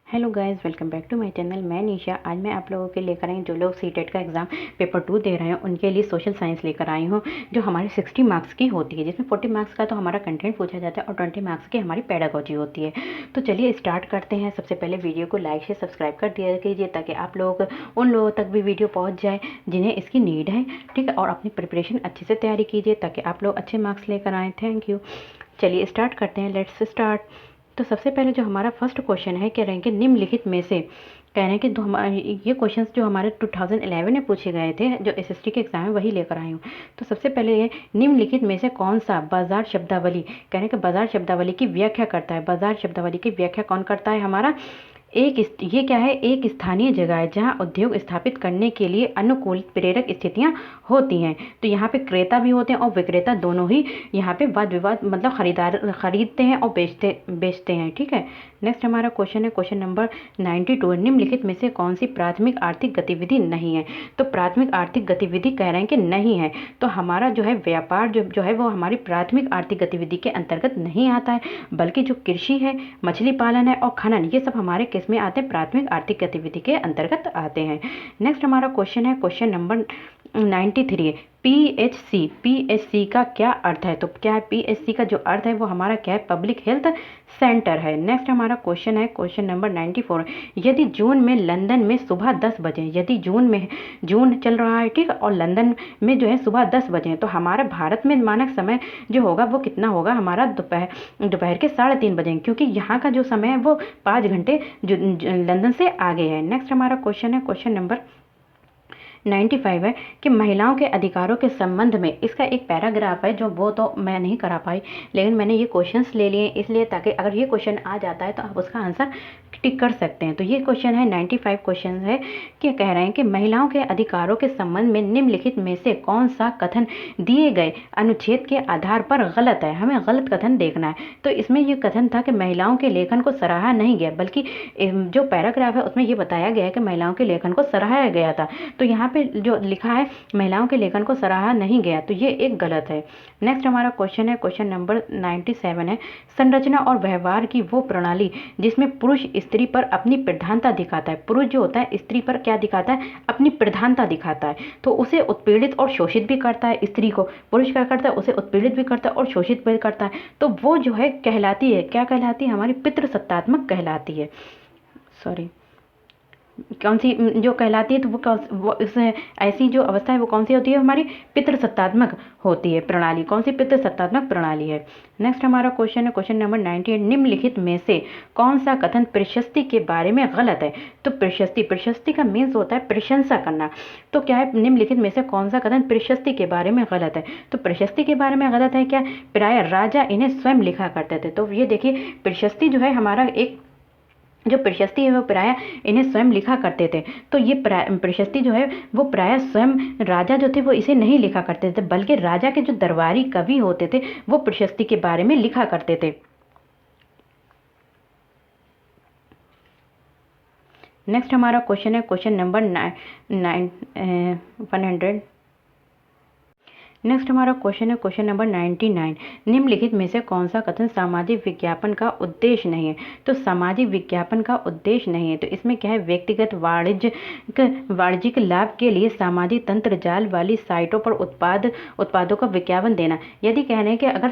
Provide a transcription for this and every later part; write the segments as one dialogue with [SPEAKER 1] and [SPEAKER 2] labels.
[SPEAKER 1] Hello guys, welcome back to my channel. मैं निशा। आज मैं आप लोगों के लेकर आई हूँ जो लोग सीटेट का एग्ज़ाम पेपर 2 दे रहे हैं उनके लिए सोशल साइंस लेकर आई हूँ, जो हमारे 60 मार्क्स की होती है, जिसमें 40 मार्क्स का तो हमारा कंटेंट पूछा जाता है और 20 मार्क्स की हमारी पेडागोजी होती है। तो चलिए स्टार्ट करते हैं। सबसे पहले वीडियो को लाइक से सब्सक्राइब कर दिया कीजिए ताकि आप लोग उन लोगों तक भी वीडियो पहुँच जाए जिन्हें इसकी नीड है, ठीक है। और अपनी प्रिपरेशन अच्छे से तैयारी कीजिए ताकि आप लोग अच्छे मार्क्स लेकर आएँ। Thank you. चलिए स्टार्ट करते हैं। Let's start. तो सबसे पहले जो हमारा फर्स्ट क्वेश्चन है, कह रहे हैं कि निम्नलिखित में से, कह रहे हैं कि ये क्वेश्चंस जो हमारे 2011 में पूछे गए थे, जो एसएसटी के एग्जाम में, वही लेकर आई हूँ। तो सबसे पहले ये निम्नलिखित में से कौन सा बाजार शब्दावली, कह रहे हैं कि बाजार शब्दावली की व्याख्या करता है। बाजार शब्दावली की व्याख्या कौन करता है? हमारा ये क्या है? एक स्थानीय जगह है जहां उद्योग स्थापित करने के लिए अनुकूल प्रेरक स्थितियां होती हैं। तो यहाँ पे क्रेता भी होते हैं और विक्रेता दोनों ही यहाँ पे वाद विवाद, मतलब खरीदार खरीदते हैं और बेचते हैं, ठीक है। नेक्स्ट हमारा क्वेश्चन है क्वेश्चन नंबर 92। निम्नलिखित में से कौन सी प्राथमिक आर्थिक गतिविधि नहीं है? तो प्राथमिक आर्थिक गतिविधि कह रहे हैं कि नहीं है। तो हमारा जो है व्यापार जो है वो हमारी प्राथमिक आर्थिक गतिविधि के अंतर्गत नहीं आता है, बल्कि जो कृषि है, मछली पालन है और खनन, ये सब हमारे किसमें आते हैं? प्राथमिक आर्थिक गतिविधि के अंतर्गत आते हैं। नेक्स्ट हमारा क्वेश्चन है क्वेश्चन नंबर 93। पीएचसी का क्या अर्थ है? तो क्या है पीएचसी का जो अर्थ है वो हमारा क्या है? पब्लिक हेल्थ सेंटर है। नेक्स्ट हमारा क्वेश्चन है क्वेश्चन नंबर 94। यदि जून में लंदन में सुबह 10 बजे, यदि जून चल रहा है, ठीक है, और लंदन में जो है सुबह 10 बजे, तो हमारा भारत में मानक समय जो होगा वो कितना होगा? हमारा दोपहर के 3:30 बजे, क्योंकि यहाँ का जो समय है वो 5 घंटे लंदन से आगे है। नेक्स्ट हमारा क्वेश्चन है क्वेश्चन नंबर 95 है कि महिलाओं के अधिकारों के संबंध में, इसका एक पैराग्राफ है जो वो तो मैं नहीं करा पाई, लेकिन मैंने ये क्वेश्चंस ले लिए इसलिए ताकि अगर ये क्वेश्चन आ जाता है तो आप उसका आंसर टिक कर सकते हैं। तो ये क्वेश्चन है 95 क्वेश्चन है कि कह रहे हैं कि महिलाओं के अधिकारों के संबंध में निम्नलिखित में से कौन सा कथन दिए गए अनुच्छेद के आधार पर गलत है? हमें गलत कथन देखना है। तो इसमें ये कथन था कि महिलाओं के लेखन को सराहा नहीं गया, बल्कि जो पैराग्राफ है उसमें ये बताया गया है कि महिलाओं के लेखन को सराहाया गया था। तो यहाँ पे जो लिखा है महिलाओं के लेखन को सराहा नहीं गया, तो ये एक गलत है। नेक्स्ट हमारा क्वेश्चन है क्वेश्चन नंबर 97 है संरचना और व्यवहार की वो प्रणाली जिसमें पुरुष स्त्री पर अपनी प्रधानता दिखाता है। पुरुष जो होता है स्त्री पर क्या दिखाता है? अपनी प्रधानता दिखाता है। तो उसे उत्पीड़ित और शोषित भी करता है। स्त्री को पुरुष क्या करता है? उसे उत्पीड़ित भी करता है और शोषित भी करता है। तो वो जो है कहलाती है, क्या कहलाती है? हमारी पितृसत्तात्मक कहलाती है। सॉरी, कौन सी जो कहलाती है? तो वो इसमें ऐसी जो अवस्था है वो कौन सी होती है? हमारी पितृसत्तात्मक होती है प्रणाली। कौन सी पितृसत्तात्मक प्रणाली है? नेक्स्ट हमारा क्वेश्चन है क्वेश्चन नंबर 98। निम्नलिखित में से कौन सा कथन प्रशस्ति के बारे में गलत है? तो प्रशस्ति का मीन्स होता है प्रशंसा करना। तो क्या है? निम्नलिखित में से कौन सा कथन प्रशस्ति के बारे में गलत है? तो प्रशस्ति के बारे में गलत है क्या? प्राय राजा इन्हें स्वयं लिखा करते थे। तो ये देखिए, प्रशस्ति जो है हमारा एक जो प्रशस्ति है वो प्राय इन्हें स्वयं लिखा करते थे। तो ये प्रशस्ति जो है वो प्राय स्वयं राजा जो थे वो इसे नहीं लिखा करते थे, बल्कि राजा के जो दरबारी कवि होते थे वो प्रशस्ति के बारे में लिखा करते थे। नेक्स्ट हमारा क्वेश्चन है क्वेश्चन नंबर 100। नेक्स्ट हमारा क्वेश्चन है क्वेश्चन नंबर 99। निम्नलिखित में से कौन सा कथन सामाजिक विज्ञापन का उद्देश्य नहीं है? तो सामाजिक विज्ञापन का उद्देश्य नहीं है। तो इसमें क्या है? व्यक्तिगत वाणिज्यिक लाभ के लिए सामाजिक तंत्र जाल वाली साइटों पर उत्पादों का विज्ञापन देना। यदि कह रहे हैं कि अगर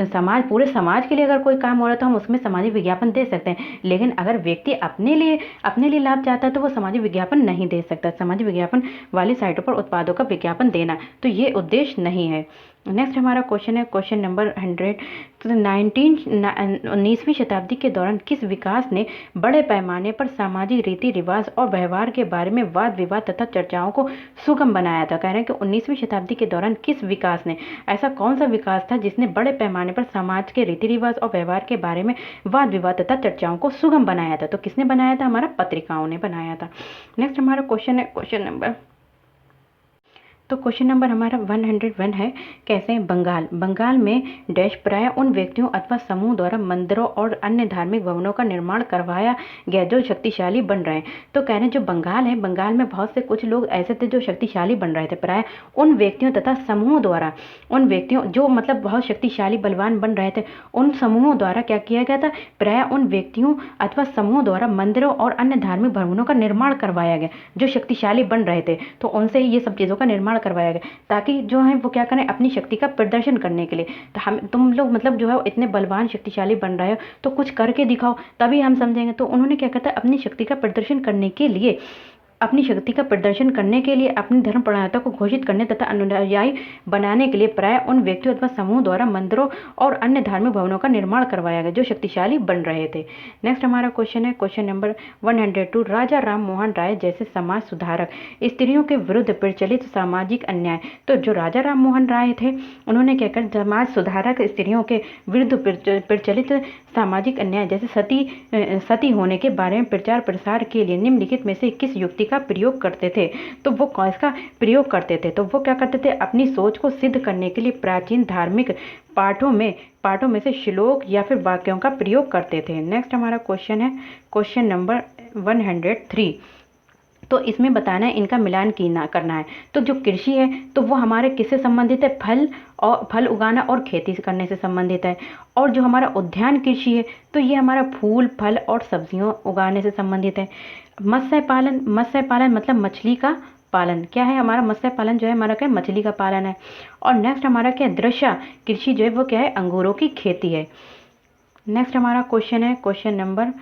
[SPEAKER 1] समाज पूरे समाज के लिए अगर कोई काम हो रहा है तो हम उसमें सामाजिक विज्ञापन दे सकते हैं, लेकिन अगर व्यक्ति अपने लिए लाभ चाहता है तो वो सामाजिक विज्ञापन नहीं दे सकता। सामाजिक विज्ञापन वाली साइटों पर उत्पादों का विज्ञापन देना, तो ये उद्देश्य नहीं है। नेक्स्ट हमारा क्वेश्चन है क्वेश्चन नंबर 100। तो 19वीं शताब्दी के दौरान किस विकास ने बड़े पैमाने पर सामाजिक रीति रिवाज और व्यवहार के बारे में वाद विवाद तथा चर्चाओं को सुगम बनाया था? कह रहे हैं कि 19वीं शताब्दी के दौरान किस विकास ने, ऐसा कौन सा विकास था जिसने बड़े पैमाने पर समाज के रीति रिवाज और व्यवहार के बारे में वाद विवाद तथा चर्चाओं को सुगम बनाया था? तो किसने बनाया था? हमारा पत्रिकाओं ने बनाया था। नेक्स्ट हमारा क्वेश्चन है क्वेश्चन नंबर तो क्वेश्चन नंबर हमारा 101 है, कैसे हैं बंगाल। बंगाल में डैश प्राय उन व्यक्तियों अथवा समूह द्वारा मंदिरों और अन्य धार्मिक भवनों का निर्माण करवाया गया जो शक्तिशाली बन रहे हैं। तो कह रहे हैं जो बंगाल है, बंगाल में बहुत से कुछ लोग ऐसे थे जो शक्तिशाली बन रहे थे। प्राय उन व्यक्तियों तथा समूहों द्वारा, उन व्यक्तियों जो मतलब बहुत शक्तिशाली बलवान बन रहे थे, उन समूहों द्वारा क्या किया गया था, प्राय उन व्यक्तियों अथवा समूहों द्वारा मंदिरों और अन्य धार्मिक भवनों का निर्माण करवाया गया जो शक्तिशाली बन रहे थे। तो उनसे ही ये सब चीज़ों का निर्माण करवाया गया ताकि जो है वो क्या करें, अपनी शक्ति का प्रदर्शन करने के लिए। तो हम तुम लोग मतलब जो है इतने बलवान शक्तिशाली बन रहे हो तो कुछ करके दिखाओ, तभी हम समझेंगे। तो उन्होंने क्या कहता है, अपनी शक्ति का प्रदर्शन करने के लिए, अपनी शक्ति का प्रदर्शन करने के लिए, अपनी धर्म प्रणालिता को घोषित करने तथा अनुयायी बनाने के लिए प्राय उन व्यक्तियों अथवा समूह द्वारा मंदिरों और अन्य धार्मिक भवनों का निर्माण करवाया गया जो शक्तिशाली बन रहे थे। नेक्स्ट हमारा क्वेश्चन है क्वेश्चन नंबर 102, राजा राम मोहन राय जैसे समाज सुधारक स्त्रियों के विरुद्ध प्रचलित सामाजिक अन्याय। तो जो राजा राम मोहन राय थे, उन्होंने क्या कर, समाज सुधारक स्त्रियों के विरुद्ध प्रचलित सामाजिक अन्याय जैसे सती होने के बारे में प्रचार प्रसार के लिए निम्नलिखित में से किस युक्ति का प्रयोग करते थे। तो वो इसका प्रयोग करते थे, तो वो क्या करते थे, अपनी सोच को सिद्ध करने के लिए प्राचीन धार्मिक पाठों में से श्लोक या फिर वाक्यों का प्रयोग करते थे। नेक्स्ट हमारा क्वेश्चन है क्वेश्चन नंबर 103। तो इसमें बताना है, इनका मिलान करना है। तो जो कृषि है तो वो हमारे किससे संबंधित है, फल उगाना और खेती करने से संबंधित है। और जो हमारा उद्यान कृषि है तो ये हमारा फूल फल और सब्जियों उगाने से संबंधित है। मत्स्य पालन मतलब मछली का पालन, क्या है हमारा मत्स्य पालन जो है हमारा क्या, मछली का पालन है। और नेक्स्ट हमारा क्या, दृश्य कृषि जो है वो क्या है, अंगूरों की खेती है। नेक्स्ट हमारा क्वेश्चन है क्वेश्चन नंबर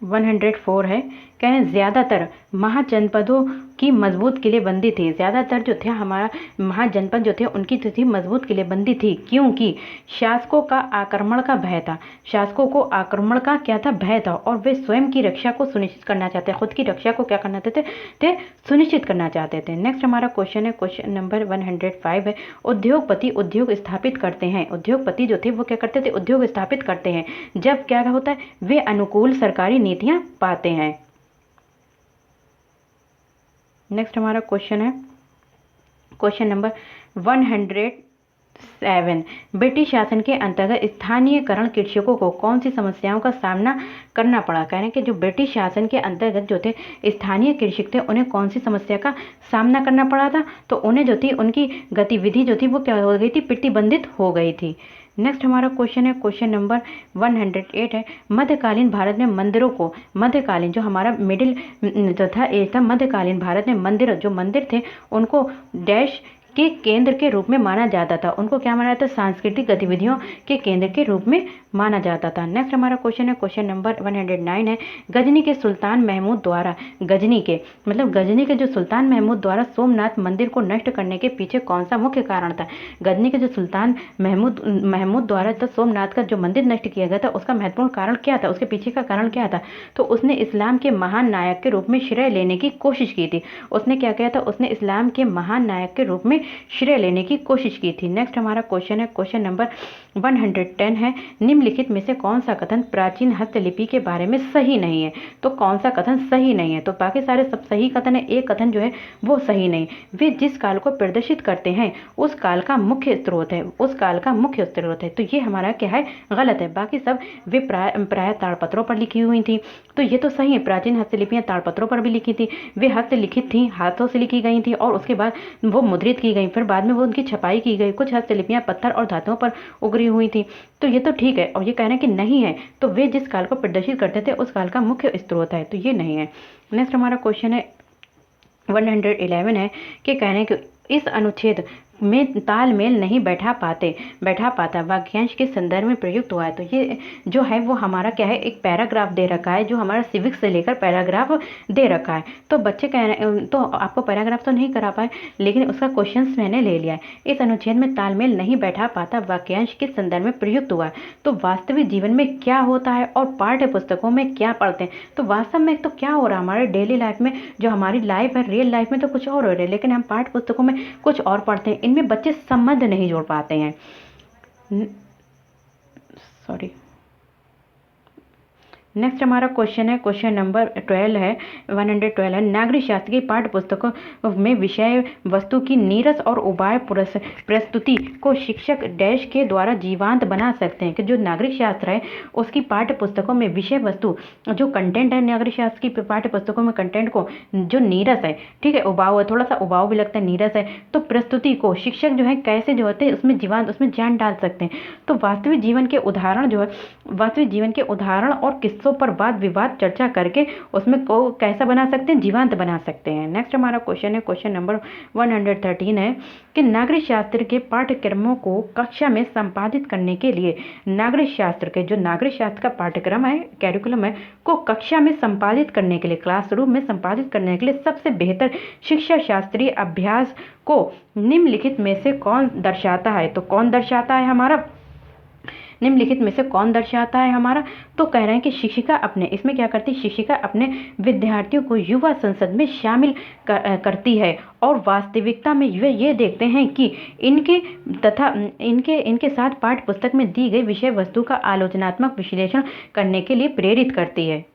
[SPEAKER 1] 104 है, कह रहे हैं ज़्यादातर महाजनपदों की मजबूत किलेबंदी थी। ज़्यादातर जो थे हमारा महाजनपद जो थे उनकी जो थी मजबूत किलेबंदी थी, क्योंकि शासकों का आक्रमण का भय था। शासकों को आक्रमण का क्या था, भय था, और वे स्वयं की रक्षा को सुनिश्चित करना चाहते, खुद की रक्षा को क्या करना चाहते थे, सुनिश्चित करना चाहते थे। नेक्स्ट हमारा क्वेश्चन है क्वेश्चन नंबर 105 है, उद्योगपति उद्योग स्थापित करते हैं। उद्योगपति जो थे वो क्या करते थे, उद्योग स्थापित करते हैं जब क्या होता है, वे अनुकूल सरकारी नीतियां पाते हैं। नेक्स्ट हमारा क्वेश्चन है क्वेश्चन नंबर 107, ब्रिटिश शासन के अंतर्गत स्थानीयकरण कृषकों को कौन सी समस्याओं का सामना करना पड़ा। कह रहे हैं कि जो ब्रिटिश शासन के अंतर्गत जो थे स्थानीय कृषक थे उन्हें कौन सी समस्या का सामना करना पड़ा था। तो उन्हें जो थी उनकी गतिविधि जो थी वो क्या हो गई थी, प्रतिबंधित हो गई थी। नेक्स्ट हमारा क्वेश्चन है क्वेश्चन नंबर 108 है, मध्यकालीन भारत में मंदिरों को, मध्यकालीन जो हमारा मिडिल तथा एज था, मध्यकालीन भारत में जो मंदिर थे उनको डैश के केंद्र के रूप में माना जाता था। उनको क्या माना जाता था, सांस्कृतिक गतिविधियों के केंद्र के रूप में माना जाता था। नेक्स्ट हमारा क्वेश्चन है क्वेश्चन नंबर 109 है, गजनी के सुल्तान महमूद द्वारा, गजनी के जो सुल्तान महमूद द्वारा सोमनाथ मंदिर को नष्ट करने के पीछे कौन सा मुख्य कारण था। गजनी के जो सुल्तान महमूद द्वारा तो सोमनाथ का जो मंदिर नष्ट किया गया था उसका महत्वपूर्ण कारण क्या था, उसके पीछे का कारण क्या था। तो उसने इस्लाम के महान नायक के रूप में श्रेय लेने की कोशिश की थी। उसने क्या किया था, उसने इस्लाम के महान नायक के रूप में श्रेय लेने की कोशिश की थी। नेक्स्ट हमारा क्वेश्चन है क्वेश्चन नंबर 110 है, निम्नलिखित में से कौन सा कथन प्राचीन हस्तलिपि के बारे में सही नहीं है। तो कौन सा कथन सही नहीं है, तो बाकी सारे सब सही कथन है, एक कथन जो है वो सही नहीं। वे जिस काल को प्रदर्शित करते हैं उस काल का मुख्य स्रोत है, तो ये हमारा क्या है, गलत है। बाकी सब वे प्राय ताड़पत्रों पर लिखी हुई थी, तो ये तो सही है। प्राचीन हस्तलिपियां ताड़पत्रों पर भी लिखी थी, वे हस्तलिखित थी, हाथों से लिखी गई थी और उसके बाद वो मुद्रित की गई, फिर बाद में वो उनकी छपाई की गई। कुछ हस्तलिपियां पत्थर और धातुओं पर उगरी हुई थी, तो ये तो ठीक है। और ये कह रहे हैं कि नहीं है, तो वे जिस काल को प्रदर्शित करते थे उस काल का मुख्य स्रोत है, तो ये नहीं है। नेक्स्ट हमारा क्वेश्चन है 111 है कि कह रहे हैं कि इस अनुच्छेद में तालमेल नहीं बैठा पाता वाक्यांश के संदर्भ में प्रयुक्त हुआ है। तो ये जो है वो हमारा क्या है, एक पैराग्राफ दे रखा है जो हमारा सिविक्स से लेकर पैराग्राफ दे रखा है। तो बच्चे कह रहे हैं, तो आपको पैराग्राफ तो नहीं करा पाए लेकिन उसका क्वेश्चन मैंने ले लिया है। इस अनुच्छेद में तालमेल नहीं बैठा पाता वाक्यांश के संदर्भ में प्रयुक्त हुआ है। तो वास्तविक जीवन में क्या होता है और पाठ्य पुस्तकों में क्या पढ़ते हैं। तो वास्तव में तो क्या हो रहा है हमारे डेली लाइफ में, जो हमारी लाइफ है रियल लाइफ में तो कुछ और हो रहा है, लेकिन हम पाठ्य पुस्तकों में कुछ और पढ़ते हैं। इनमें बच्चे संबंध नहीं जोड़ पाते हैं। नेक्स्ट हमारा क्वेश्चन है, क्वेश्चन नंबर 12 है, 112 है। नागरिक शास्त्र की पाठ्य पुस्तकों में विषय वस्तु की नीरस और उबाय प्रस्तुति को शिक्षक डैश के द्वारा जीवांत बना सकते हैं। कि जो नागरिक शास्त्र है उसकी पाठ्य पुस्तकों में विषय वस्तु जो कंटेंट है, नागरिक शास्त्र की पाठ्य पुस्तकों में कंटेंट को जो नीरस है, ठीक है, उबाऊ है, थोड़ा सा उबाऊ भी लगता है, नीरस है, तो प्रस्तुति को शिक्षक जो है कैसे जो होते हैं उसमें जीवांत, उसमें जान डाल सकते हैं। तो वास्तविक जीवन के उदाहरण जो है, वास्तविक जीवन के उदाहरण और किस्सों पर वाद विवाद चर्चा करके उसमें को कैसा बना सकते हैं, जीवांत बना सकते हैं। नेक्स्ट हमारा क्वेश्चन है, क्वेश्चन नंबर 113 है कि नागरिक शास्त्र के पाठ्यक्रमों को कक्षा में संपादित करने के लिए नागरिक शास्त्र के, जो नागरिक शास्त्र का पाठ्यक्रम है, कैरिकुलम है, को कक्षा में संपादित करने के लिए, क्लासरूम में संपादित करने के लिए सबसे बेहतर शिक्षा शास्त्रीय अभ्यास को निम्नलिखित में से कौन दर्शाता है। तो कौन दर्शाता है हमारा, निम्नलिखित में से कौन दर्शाता है हमारा, तो कह रहे हैं कि शिक्षिका अपने, इसमें क्या करती है, शिक्षिका अपने विद्यार्थियों को युवा संसद में शामिल करती है और वास्तविकता में वे ये देखते हैं कि इनके साथ पाठ्य पुस्तक में दी गई विषय वस्तु का आलोचनात्मक विश्लेषण करने के लिए प्रेरित करती है।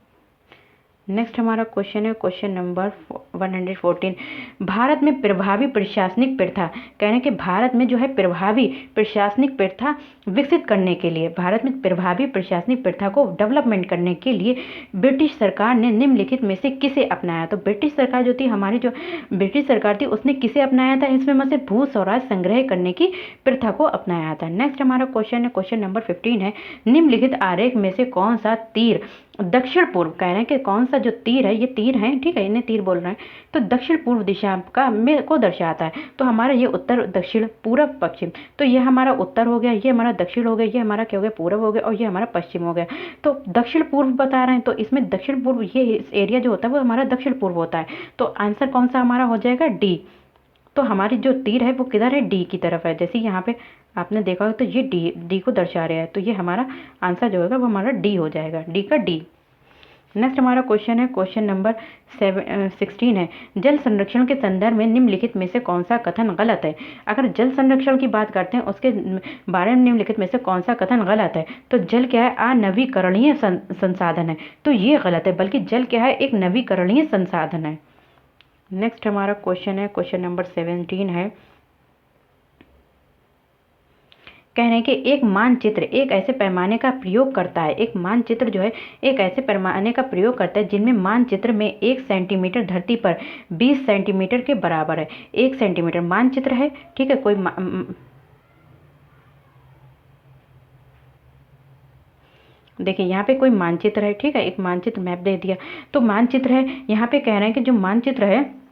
[SPEAKER 1] नेक्स्ट हमारा क्वेश्चन है, क्वेश्चन नंबर 114। भारत में प्रभावी प्रशासनिक प्रथा, कह रहे हैं कि भारत में जो है प्रभावी प्रशासनिक प्रथा विकसित करने के लिए, भारत में प्रभावी प्रशासनिक प्रथा को डेवलपमेंट करने के लिए ब्रिटिश सरकार ने निम्नलिखित में से किसे अपनाया। तो ब्रिटिश सरकार जो थी, हमारी जो ब्रिटिश सरकार थी, उसने किसे अपनाया था, इसमें में से भू स्वराज संग्रह करने की प्रथा को अपनाया था। नेक्स्ट हमारा क्वेश्चन है, क्वेश्चन नंबर 15 है, निम्नलिखित आरेख में से कौन सा तीर दक्षिण पूर्व, कह रहे हैं कि कौन सा जो तीर है, ये तीर है, ठीक है, इन्हें तीर बोल रहे हैं, तो दक्षिण पूर्व दिशा का में को दर्शाता है। तो हमारा ये उत्तर, दक्षिण, पूरब, पश्चिम, तो ये हमारा उत्तर हो गया, ये हमारा दक्षिण हो गया, ये हमारा क्या हो गया, पूरब हो गया, और ये हमारा पश्चिम हो गया। तो दक्षिण पूर्व बता रहे हैं, तो इसमें दक्षिण पूर्व, ये एरिया जो होता है वो हमारा दक्षिण पूर्व होता है। तो आंसर कौन सा हमारा हो जाएगा, डी। तो हमारी जो तीर है वो किधर है, डी की तरफ है। जैसे यहाँ पे आपने देखा हो तो ये डी को दर्शा रहा है, तो ये हमारा आंसर जो होगा वो हमारा डी हो जाएगा, डी का डी। नेक्स्ट हमारा क्वेश्चन है, क्वेश्चन नंबर 16 है, जल संरक्षण के संदर्भ में निम्नलिखित में से कौन सा कथन गलत है। अगर जल संरक्षण की बात करते हैं उसके बारे में निम्नलिखित में से कौन सा कथन गलत है, तो जल क्या है, अनवीकरणीय संसाधन है, तो ये गलत है, बल्कि जल क्या है, एक नवीकरणीय संसाधन है। नेक्स्ट हमारा क्वेश्चन है, क्वेश्चन नंबर 17 है, कह रहे हैं कि एक मानचित्र एक ऐसे पैमाने का प्रयोग करता है, एक मानचित्र जो है एक ऐसे पैमाने का प्रयोग करता है जिनमें मानचित्र में 1 सेंटीमीटर धरती पर 20 सेंटीमीटर के बराबर है। 1 सेंटीमीटर मानचित्र है, ठीक है, कोई देखिए यहाँ पे कोई मानचित्र है, ठीक है, एक मानचित्र मैप दे दिया, तो मानचित्र है, यहाँ पे कह रहे हैं कि जो मानचित्र है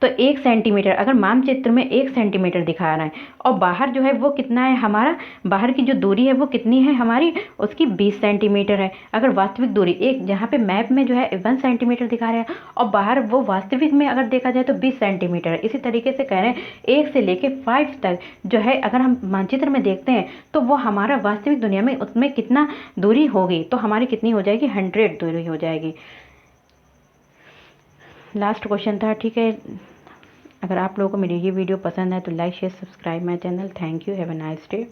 [SPEAKER 1] तो 1 सेंटीमीटर, अगर मानचित्र में 1 सेंटीमीटर दिखा रहा है और बाहर जो है वो कितना है, हमारा बाहर की जो दूरी है वो कितनी है हमारी, उसकी 20 सेंटीमीटर है। अगर वास्तविक दूरी एक, जहाँ पे मैप में जो है 1 सेंटीमीटर दिखा रहा है और बाहर वो वास्तविक में अगर देखा जाए तो 20 सेंटीमीटर है। इसी तरीके से कह रहे हैं 1 से लेके 5 तक जो है अगर हम मानचित्र में देखते हैं तो वो हमारा वास्तविक दुनिया में उसमें कितना दूरी होगी, तो हमारी कितनी हो जाएगी, 100 दूरी हो जाएगी। लास्ट क्वेश्चन था, ठीक है। अगर आप लोगों को मेरी ये वीडियो पसंद है तो like share subscribe my channel. Thank you, have a nice day.